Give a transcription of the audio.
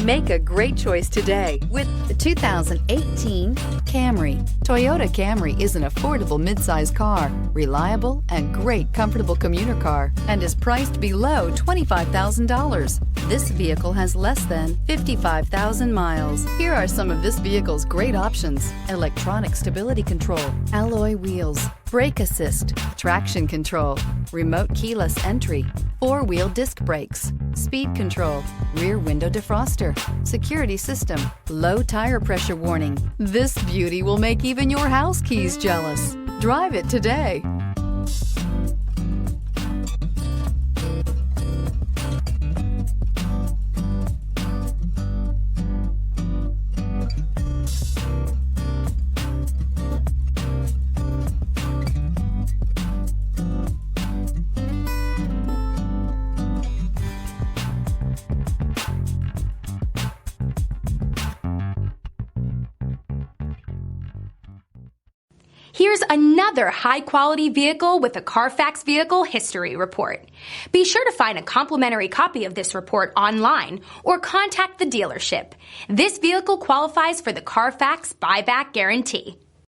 Make a great choice today with the 2018 Camry. Toyota Camry is an affordable midsize car, reliable and great comfortable commuter car, and is priced below $25,000. This vehicle has less than 55,000 miles. Here are some of this vehicle's great options: electronic stability control, alloy wheels, brake assist, traction control, remote keyless entry, four-wheel disc brakes, speed control, rear window defroster, security system, low tire pressure warning. This beauty will make even your house keys jealous. Drive it today. Here's another high-quality vehicle with a Carfax Vehicle History Report. Be sure to find a complimentary copy of this report online or contact the dealership. This vehicle qualifies for the Carfax Buyback Guarantee.